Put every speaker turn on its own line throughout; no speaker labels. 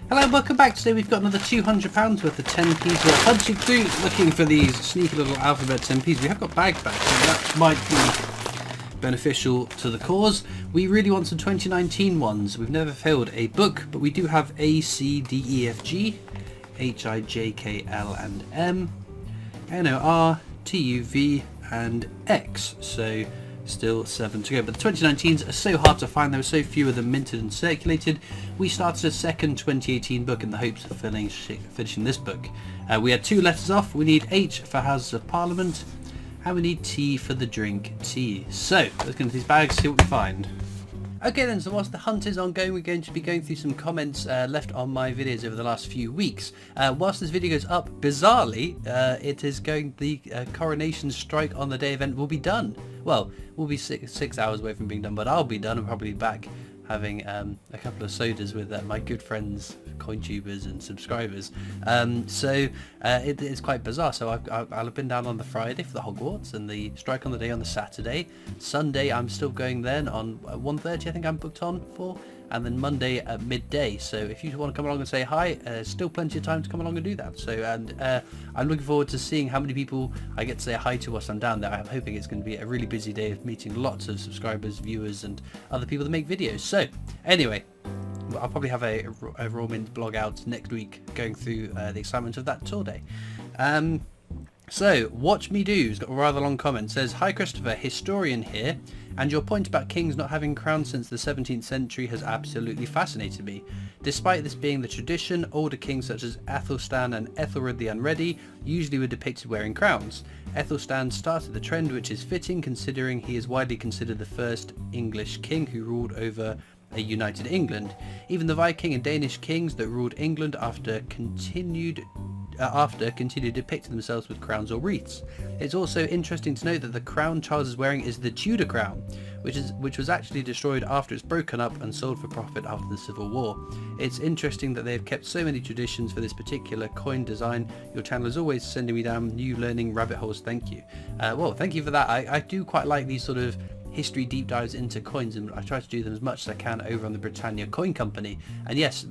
Hello and welcome back. Today we've got another £200 worth of 10p's. We're punching through looking for these sneaky little alphabet 10p's. We have got bag bags, so that might be beneficial to the cause. We really want some 2019 ones. We've never failed a book, but we do have A, C, D, E, F, G, H, I, J, K, L and M, N, O, R, T, U, V and X. So still 7 to go, but the 2019s are so hard to find. There were so few of them minted and circulated. We started a second 2018 book in the hopes of finishing this book. We had 2 letters off. We need H for Houses of Parliament and we need T for the drink tea. So let's go into these bags, see what we find. Okay then, so whilst the hunt is ongoing, we're going to be going through some comments left on my videos over the last few weeks. Whilst this video goes up, bizarrely, the coronation strike on the day event will be done. Well, we'll be six hours away from being done, but I'll be done. I'm probably back having a couple of sodas with my good friends, CoinTubers and subscribers. It's quite bizarre. So I'll have been down on the Friday for the Hogwarts and the strike on the day on the Saturday. Sunday I'm still going then on 1:30 I think I'm booked on for, and then Monday at midday. So if you want to come along and say hi, still plenty of time to come along and do that. So I'm looking forward to seeing how many people I get to say hi to whilst I'm down there. I'm hoping it's going to be a really busy day of meeting lots of subscribers, viewers and other people that make videos. So anyway, I'll probably have a Raw Mint blog out next week going through the excitement of that tour day. So, Watch Me Do's got a rather long comment. Says, "Hi Christopher, historian here, and your point about kings not having crowns since the 17th century has absolutely fascinated me. Despite this being the tradition, older kings such as Athelstan and Ethelred the Unready usually were depicted wearing crowns. Athelstan started the trend, which is fitting considering he is widely considered the first English king who ruled over a united England. Even the Viking and Danish kings that ruled England after continued depicting themselves with crowns or wreaths. It's also interesting to note that the crown Charles is wearing is the Tudor crown, which was actually destroyed after it's broken up and sold for profit after the Civil War. It's interesting that they've kept so many traditions for this particular coin design. Your channel is always sending me down new learning rabbit holes. Thank you." Well, thank you for that. I do quite like these sort of history deep dives into coins, and I try to do them as much as I can over on the Britannia Coin Company. And yes,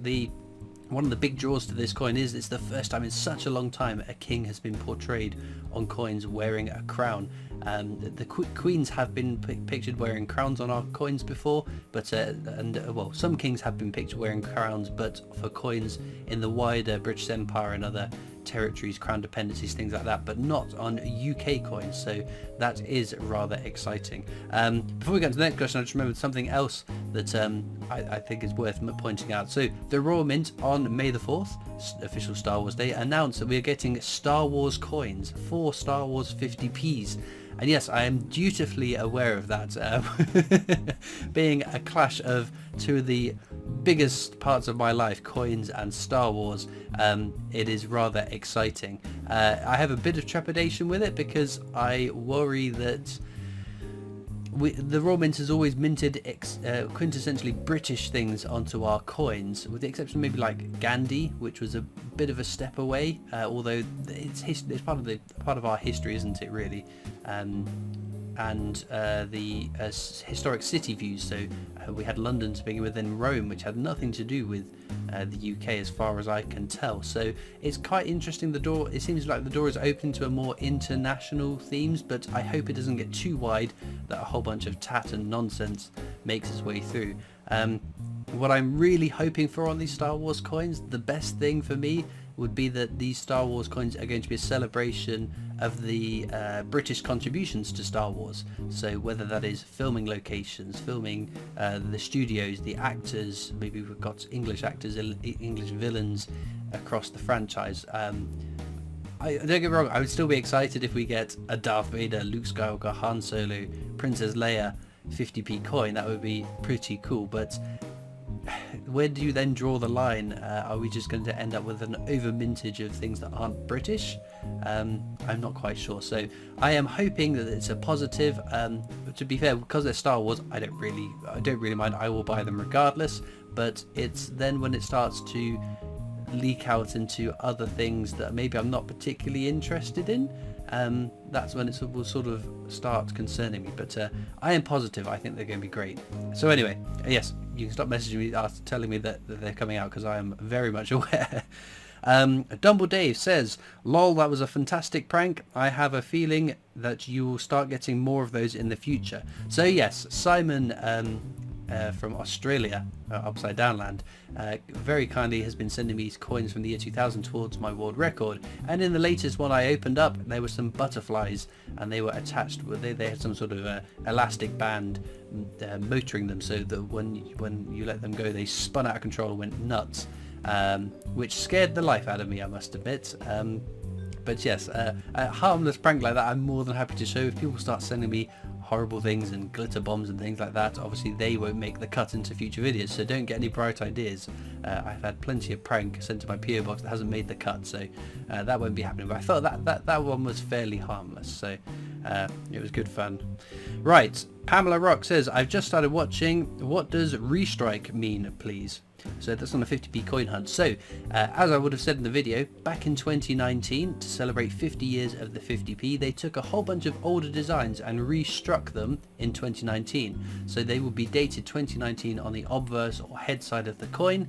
one of the big draws to this coin is it's the first time in such a long time a king has been portrayed on coins wearing a crown. The queens have been pictured wearing crowns on our coins before, but well, some kings have been pictured wearing crowns, but for coins in the wider British Empire and other territories, crown dependencies, things like that, but not on UK coins. So that is rather exciting. Before we get to the next question, I just remembered something else that I think is worth pointing out. So the Royal Mint on May the 4th, official Star Wars Day, announced that we are getting Star Wars coins, 4 Star Wars 50p's. And yes, I am dutifully aware of that, being a clash of 2 of the biggest parts of my life, coins and Star Wars. It is rather exciting. I have a bit of trepidation with it because I worry that the Royal Mint has always minted quintessentially British things onto our coins, with the exception of maybe like Gandhi, which was a bit of a step away, although it's part of our history, isn't it, really? And the historic city views. So we had London to begin with, then Rome, which had nothing to do with the UK as far as I can tell. So it's quite interesting. It seems like the door is open to a more international themes, but I hope it doesn't get too wide that a whole bunch of tat and nonsense makes its way through. What I'm really hoping for on these Star Wars coins, the best thing for me would be that these Star Wars coins are going to be a celebration of the British contributions to Star Wars. So whether that is filming locations, filming the studios, the actors, maybe we've got English actors, English villains across the franchise. Don't get me wrong, I would still be excited if we get a Darth Vader, Luke Skywalker, Han Solo, Princess Leia 50p coin. That would be pretty cool, but where do you then draw the line? Are we just going to end up with an over mintage of things that aren't British? I'm not quite sure. So I am hoping that it's a positive. To be fair, because they're Star Wars, I don't really mind. I will buy them regardless. But it's then when it starts to leak out into other things that maybe I'm not particularly interested in, that's when it will sort of start concerning me. But I am positive. I think they're going to be great. So anyway, yes, you can stop messaging me telling me that they're coming out, because I am very much aware. Dumble Dave says, lol, that was a fantastic prank. I have a feeling that you will start getting more of those in the future. So yes, Simon from Australia, Upside Down Land, very kindly has been sending me coins from the year 2000 towards my world record, and in the latest one I opened up, there were some butterflies, and they were attached, they had some sort of elastic band motoring them, so that when you let them go, they spun out of control and went nuts, which scared the life out of me, I must admit. But yes, a harmless prank like that I'm more than happy to show. If people start sending me horrible things and glitter bombs and things like that, obviously they won't make the cut into future videos, so don't get any bright ideas. I've had plenty of prank sent to my PO box that hasn't made the cut, so that won't be happening. But I thought that one was fairly harmless, so it was good fun. Right, Pamela Rock says, I've just started watching. What does restrike mean, please? So that's on a 50p coin hunt. So as I would have said in the video, back in 2019, to celebrate 50 years of the 50p, they took a whole bunch of older designs and restruck them in 2019. So they will be dated 2019 on the obverse or head side of the coin.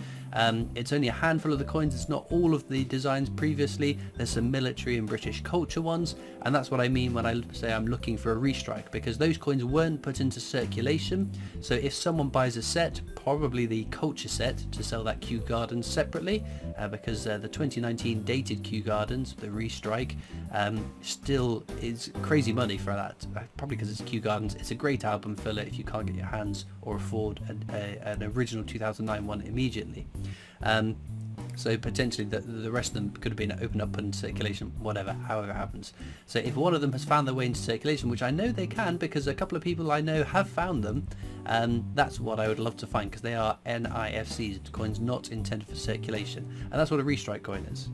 It's only a handful of the coins, it's not all of the designs previously. There's some military and British culture ones, and that's what I mean when I say I'm looking for a restrike, because those coins weren't put into circulation. So if someone buys a set, probably the culture set, to sell that Kew Gardens separately, because the 2019 dated Kew Gardens, the restrike, still is crazy money for that, probably because it's Kew Gardens. It's a great album filler if you can't get your hands or afford an original 2009 one immediately. So potentially the rest of them could have been opened up in circulation, however it happens. So if one of them has found their way into circulation, which I know they can because a couple of people I know have found them, that's what I would love to find, because they are NIFCs, coins not intended for circulation, and that's what a restrike coin is.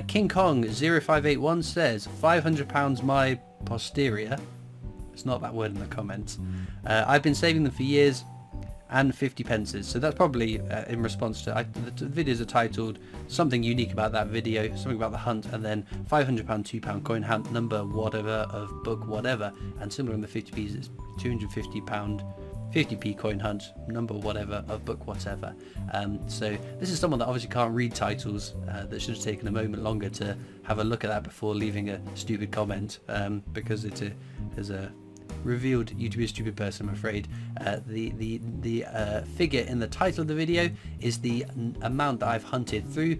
King Kong 0581 says, £500 my posterior. It's not that word in the comments. I've been saving them for years, and 50 pences. So that's probably in response to the videos are titled something unique about that video, something about the hunt, and then £500 £2 coin hunt, number whatever of book whatever, and similar on the 50p's it's £250 50p coin hunt, number whatever of book whatever. So this is someone that obviously can't read titles, that should have taken a moment longer to have a look at that before leaving a stupid comment, because it is a revealed you to be a stupid person, I'm afraid. The figure in the title of the video is the amount that I've hunted through.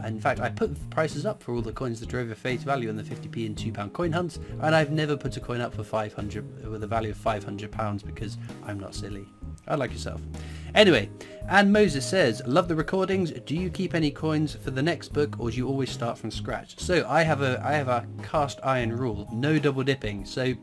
In fact, I put prices up for all the coins that are over face value in the 50p and £2 coin hunts, and I've never put a coin up for 500 with a value of £500 because I'm not silly. Unlike yourself. Anyway, and Moses says, love the recordings. Do you keep any coins for the next book, or do you always start from scratch? So I have a cast iron rule, no double dipping. So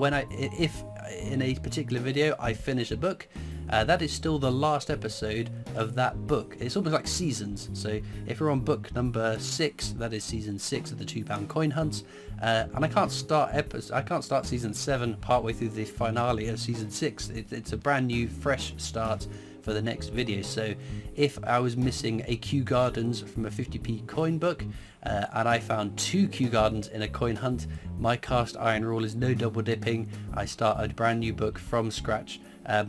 if in a particular video I finish a book, that is still the last episode of that book. It's almost like seasons. So if we're on book number 6, that is season 6 of the £2 coin hunts, and I can't start season 7 partway through the finale of season 6. It's a brand new fresh start for the next video. So if I was missing a Kew Gardens from a 50p coin book, and I found 2 Kew Gardens in a coin hunt, my cast iron rule is no double dipping. I start a brand new book from scratch,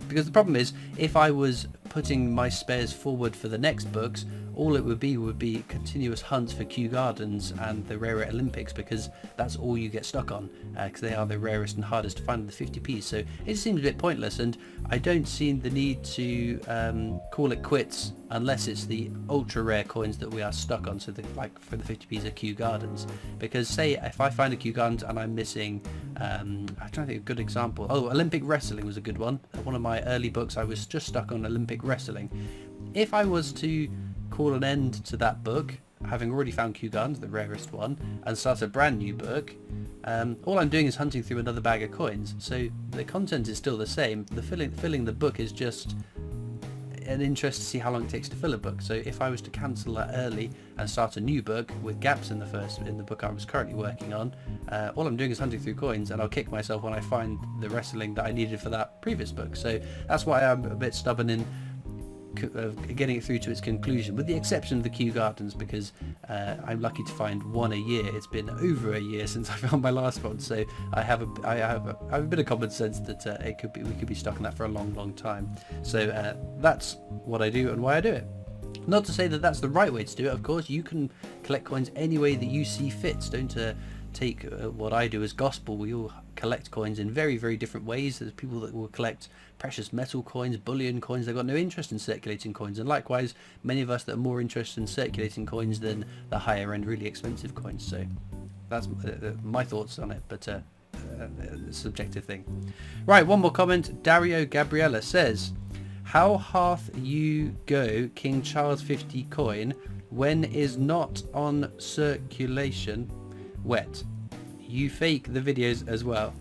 because the problem is, if I was putting my spares forward for the next books, all it would be continuous hunts for Kew Gardens and the Rare Olympics, because that's all you get stuck on, because they are the rarest and hardest to find in the 50p. So it seems a bit pointless, and I don't see the need to call it quits unless it's the ultra rare coins that we are stuck on. So like for the 50p's are Kew Gardens, because say if I find a Kew Gardens and I'm missing, I'm trying to think of a good example. Oh, Olympic Wrestling was a good one. One of my early books I was just stuck on Olympic Wrestling. If I was to call an end to that book, having already found Kew Gardens, the rarest one, and start a brand new book, all I'm doing is hunting through another bag of coins. So the content is still the same. The filling the book is just an interest to see how long it takes to fill a book. So if I was to cancel that early and start a new book with gaps in the book I was currently working on, all I'm doing is hunting through coins, and I'll kick myself when I find the wrestling that I needed for that previous book. So that's why I'm a bit stubborn in getting it through to its conclusion, with the exception of the Kew Gardens, because I'm lucky to find one a year. It's been over a year since I found my last one, so I have a bit of common sense that we could be stuck in that for a long time. So that's what I do and why I do it. Not to say that that's the right way to do it, of course. You can collect coins any way that you see fit. Don't take what I do as gospel. We all collect coins in very different ways. There's people that will collect precious metal coins, bullion coins. They've got no interest in circulating coins, and likewise many of us that are more interested in circulating coins than the higher end really expensive coins. So that's my thoughts on it, but a subjective thing. Right, one more comment. Dario Gabriella says, how hath you go King Charles 50 coin when is not on circulation wet? You fake the videos as well.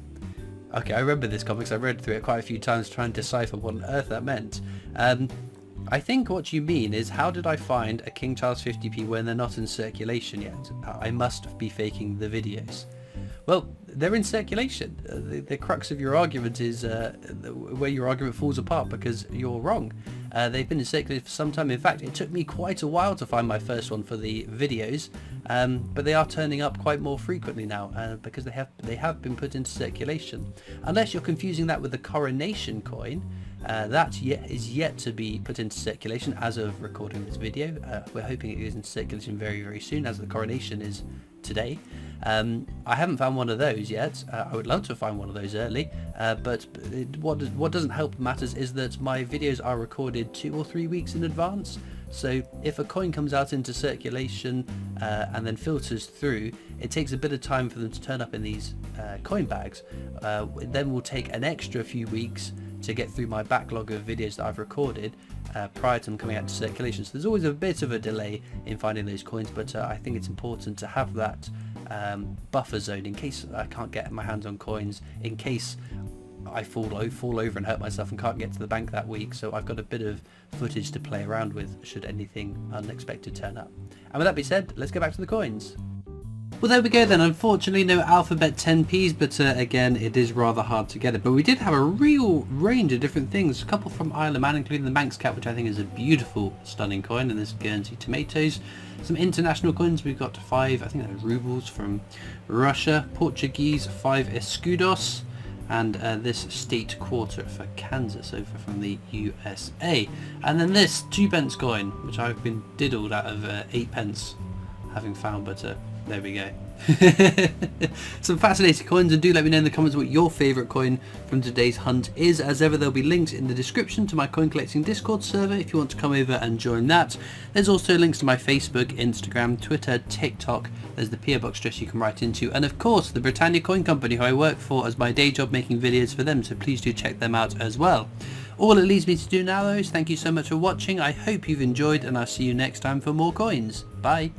Okay, I remember this comment because I read through it quite a few times trying to decipher what on earth that meant. I think what you mean is, how did I find a King Charles 50p when they're not in circulation yet? I must be faking the videos. Well, they're in circulation. The crux of your argument is where your argument falls apart, because you're wrong. They've been in circulation for some time. In fact, it took me quite a while to find my first one for the videos, but they are turning up quite more frequently now because they have been put into circulation. Unless you're confusing that with the coronation coin, that is yet to be put into circulation as of recording this video. We're hoping it goes into circulation very soon, as the coronation is today. I haven't found one of those yet. I would love to find one of those early, but what doesn't help matters is that my videos are recorded 2 or 3 weeks in advance. So if a coin comes out into circulation and then filters through, it takes a bit of time for them to turn up in these coin bags. It then will take an extra few weeks to get through my backlog of videos that I've recorded prior to them coming out into circulation. So there's always a bit of a delay in finding those coins, but I think it's important to have that buffer zone in case I can't get my hands on coins, in case I fall over and hurt myself and can't get to the bank that week. So I've got a bit of footage to play around with should anything unexpected turn up. And with that being said, let's get back to the coins. Well, there we go then. Unfortunately no alphabet 10p's, but again it is rather hard to get it. But we did have a real range of different things. A couple from Isle of Man, including the Manx Cat, which I think is a beautiful, stunning coin, and this Guernsey Tomatoes. Some international coins, we've got 5, I think they're rubles from Russia, Portuguese 5 escudos, and this state quarter for Kansas over from the USA. And then this 2p coin, which I've been diddled out of 8p having found, but there we go. Some fascinating coins, and do let me know in the comments what your favourite coin from today's hunt is. As ever, there'll be links in the description to my coin collecting Discord server if you want to come over and join that. There's also links to my Facebook, Instagram, Twitter, TikTok. There's the PO Box address you can write into, and of course the Britannia Coin Company, who I work for as my day job, making videos for them, so please do check them out as well. All it leaves me to do now though is thank you so much for watching. I hope you've enjoyed, and I'll see you next time for more coins. Bye.